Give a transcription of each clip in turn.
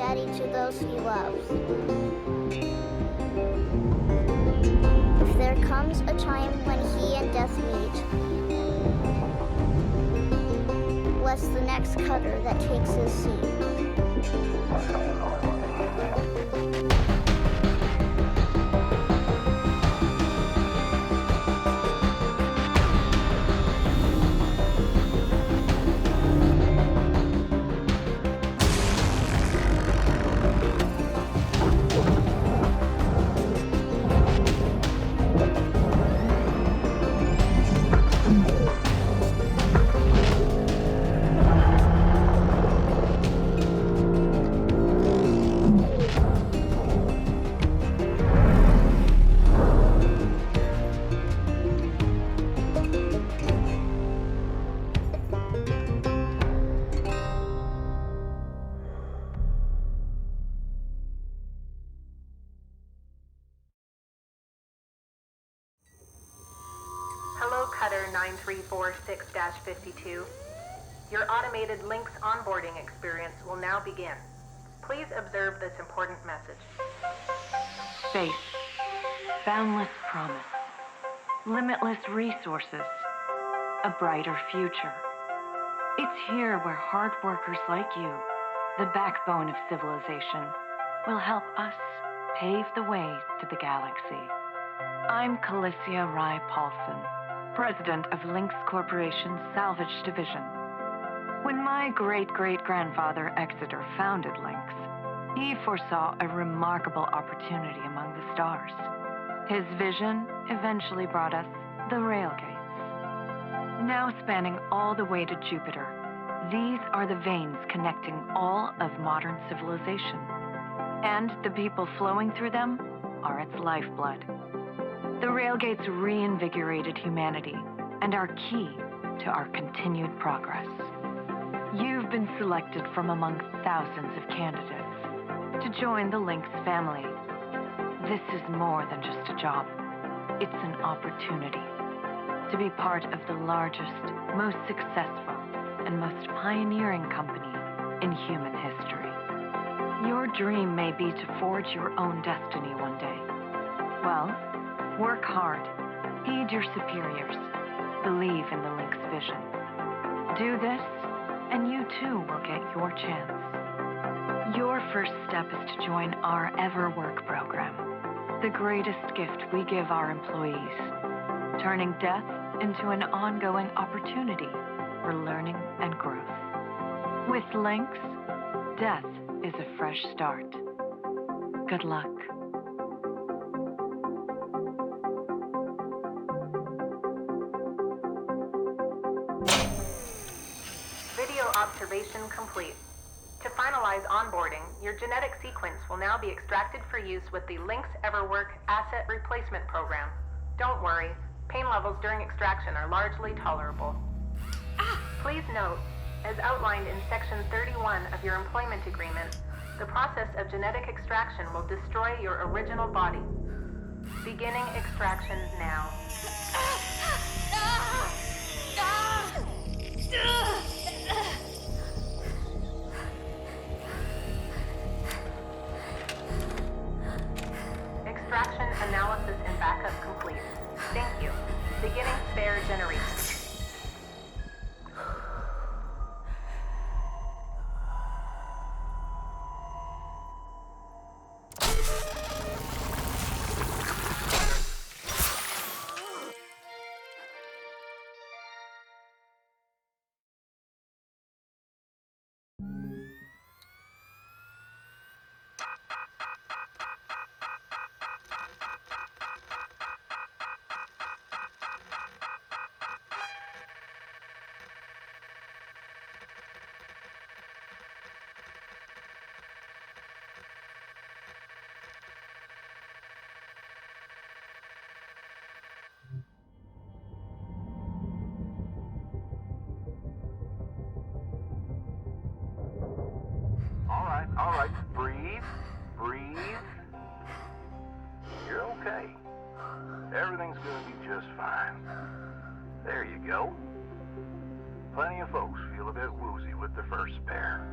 daddy to those he loves. If there comes a time when he and death meet, bless the next cutter that takes his seat. Hello, Cutter 9346-52. Your automated Lynx onboarding experience will now begin. Please observe this important message. Space, boundless promise, limitless resources, a brighter future. It's here where hard workers like you, the backbone of civilization, will help us pave the way to the galaxy. I'm Calicia Rye Paulson, president of Lynx Corporation's Salvage Division. When my great-great-grandfather Exeter founded Lynx, he foresaw a remarkable opportunity among the stars. His vision eventually brought us the railgates. Now spanning all the way to Jupiter, these are the veins connecting all of modern civilization. And the people flowing through them are its lifeblood. The railgates reinvigorated humanity and are key to our continued progress. You've been selected from among thousands of candidates to join the Lynx family. This is more than just a job. It's an opportunity to be part of the largest, most successful, and most pioneering company in human history. Your dream may be to forge your own destiny one day. Well, work hard, heed your superiors, believe in the Lynx vision. Do this, and you too will get your chance. Your first step is to join our EverWork program, the greatest gift we give our employees, turning death into an ongoing opportunity for learning and growth. With Lynx, death is a fresh start. Good luck. Video observation complete. To finalize onboarding, your genetic sequence will now be extracted for use with the Lynx EverWork Asset Replacement Program. Don't worry, pain levels during extraction are largely tolerable. Please note, as outlined in Section 31 of your employment agreement, the process of genetic extraction will destroy your original body. Beginning extraction now. Extraction analysis and backup complete. Thank you. Beginning spare generation. All right, breathe. You're okay. Everything's gonna be just fine. There you go. Plenty of folks feel a bit woozy with the first spare.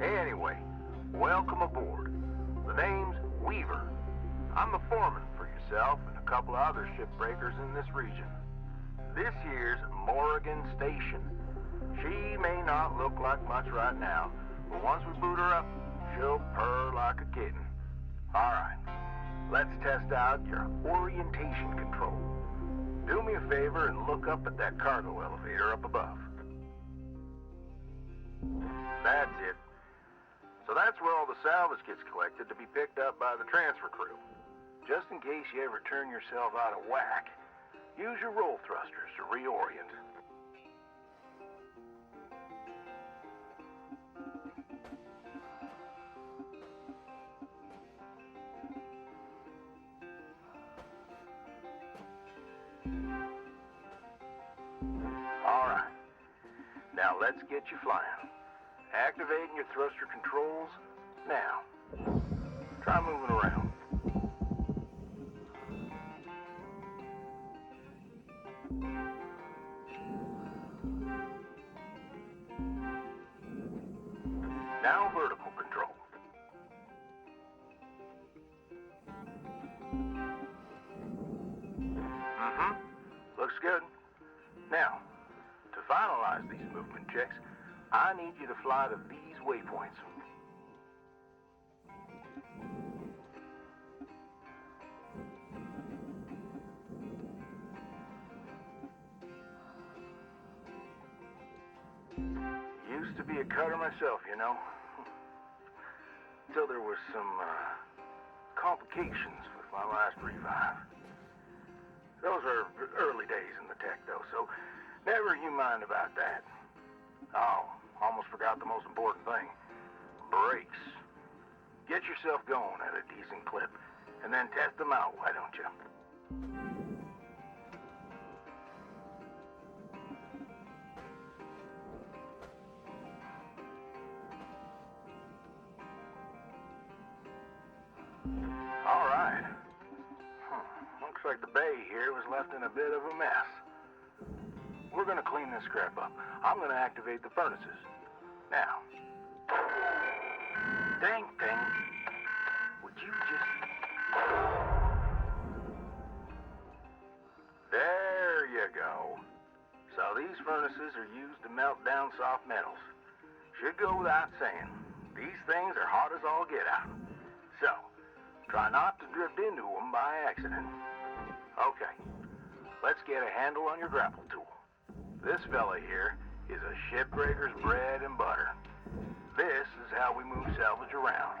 Anyway, welcome aboard. The name's Weaver. I'm the foreman for yourself and a couple of other shipbreakers in this region. This here's Morrigan Station. She may not look like much right now, but once we boot her up, she'll purr like a kitten. All right, let's test out your orientation control. Do me a favor and look up at that cargo elevator up above. That's it. So that's where all the salvage gets collected to be picked up by the transfer crew. Just in case you ever turn yourself out of whack, use your roll thrusters to reorient. All right. Now let's get you flying. Activating your thruster controls now. Try moving around. Now vertical control. Looks good. Now, to finalize these movement checks, I need you to fly to these waypoints. Used to be a cutter myself, you know. Till there was some complications with my last revive. Those are early days in the tech, though, so never you mind about that. Oh, almost forgot the most important thing. Brakes. Get yourself going at a decent clip, and then test them out, why don't you? All right. Looks like the bay here was left in a bit of a mess. We're gonna clean this crap up. I'm gonna activate the furnaces. Now. Dang thing. Would you just... There you go. So these furnaces are used to melt down soft metals. Should go without saying. These things are hot as all get out. So, try not to drift into them by accident. Okay, let's get a handle on your grapple tool. This fella here is a shipbreaker's bread and butter. This is how we move salvage around.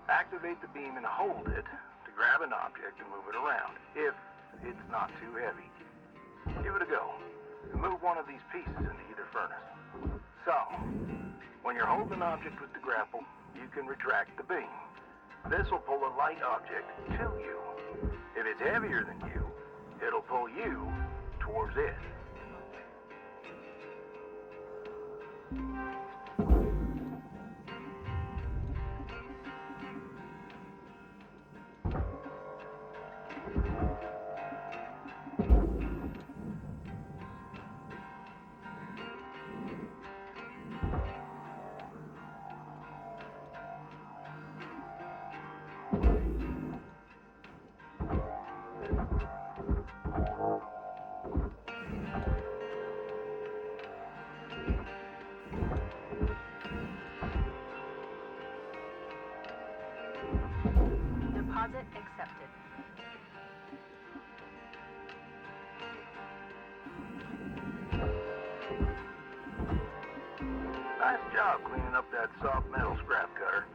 Activate the beam and hold it to grab an object and move it around, if it's not too heavy. Give it a go, and move one of these pieces into either furnace. So, when you're holding an object with the grapple, you can retract the beam. This will pull a light object to you. If it's heavier than you, it'll pull you towards it. Deposit accepted. Nice job cleaning up that soft metal scrap cutter.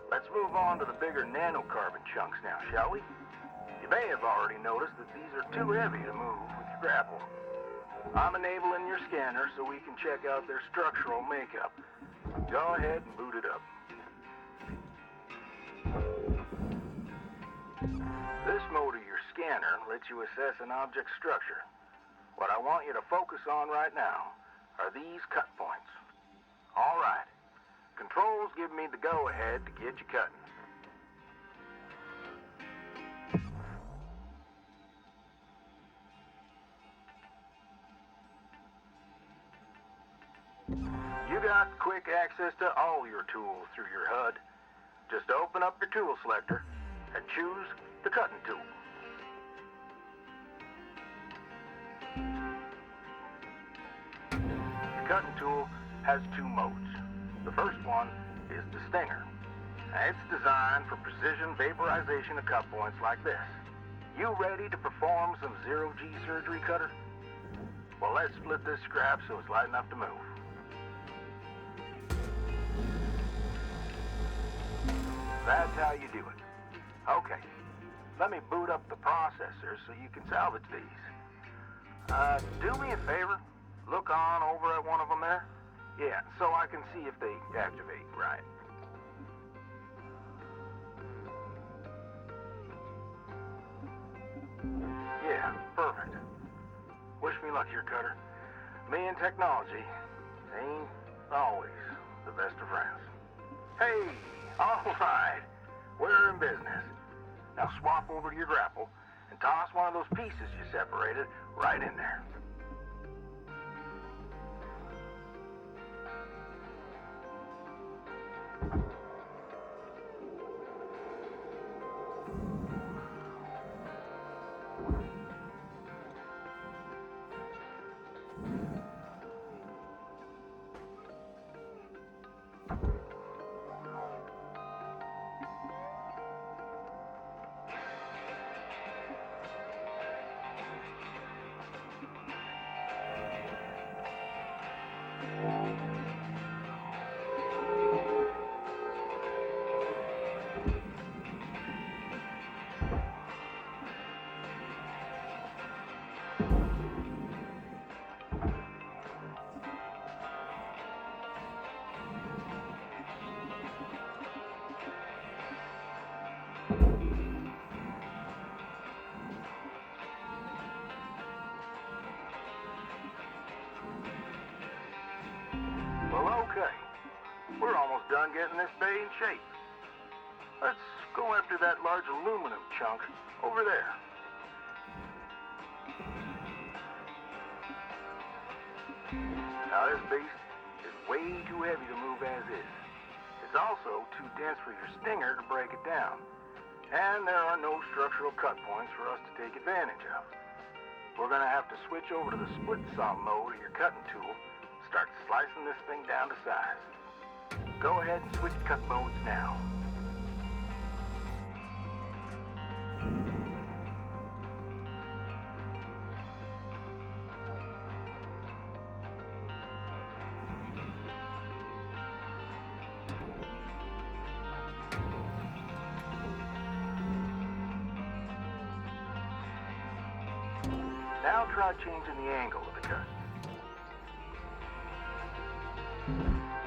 Let's move on to the bigger nanocarbon chunks now, shall we? You may have already noticed that these are too heavy to move with your grapple. I'm enabling your scanner so we can check out their structural makeup. Go ahead and boot it up. This mode of your scanner lets you assess an object's structure. What I want you to focus on right now are these cut points. All right. Controls give me the go-ahead to get you cutting. You got quick access to all your tools through your HUD. Just open up your tool selector and choose the cutting tool. The cutting tool has two modes. The first one is the stinger. It's designed for precision vaporization of cut points like this. You ready to perform some zero-G surgery, Cutter? Well, let's split this scrap so it's light enough to move. That's how you do it. Okay, let me boot up the processor so you can salvage these. Do me a favor. Look on over at one of them there. Yeah, so I can see if they activate right. Yeah, perfect. Wish me luck here, Cutter. Me and technology ain't always the best of friends. Hey, all right. We're in business. Now swap over to your grapple and toss one of those pieces you separated right in there. Well, okay. We're almost done getting this bay in shape. Let's go after that large aluminum chunk over there. Now, this beast is way too heavy to move as is. It's also too dense for your stinger to break it down. And there are no structural cut points for us to take advantage of. We're going to have to switch over to the split saw mode of your cutting tool. Start slicing this thing down to size. Go ahead and switch cut modes now. Now try changing the angle of the cut.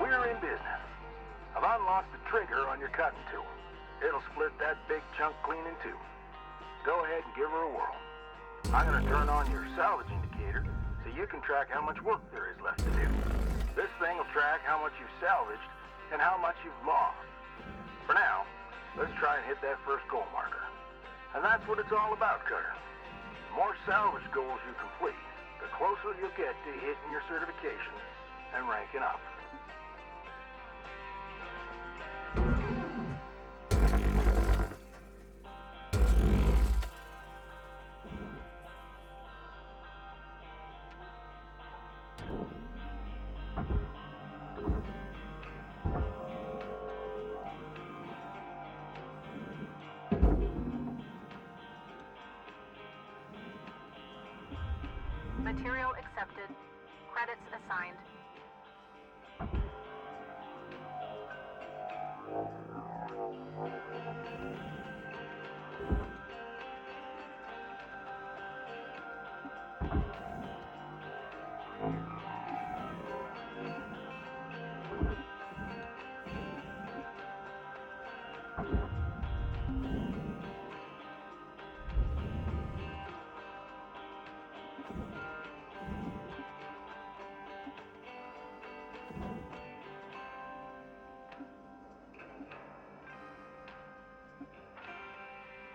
We're in business. I've unlocked the trigger on your cutting tool. It'll split that big chunk clean in two. Go ahead and give her a whirl. I'm going to turn on your salvage indicator so you can track how much work there is left to do. This thing will track how much you've salvaged and how much you've lost. For now, let's try and hit that first goal marker. And that's what it's all about, Cutter. The more salvage goals you complete, the closer you'll get to hitting your certification and ranking up. Material accepted. Credits assigned.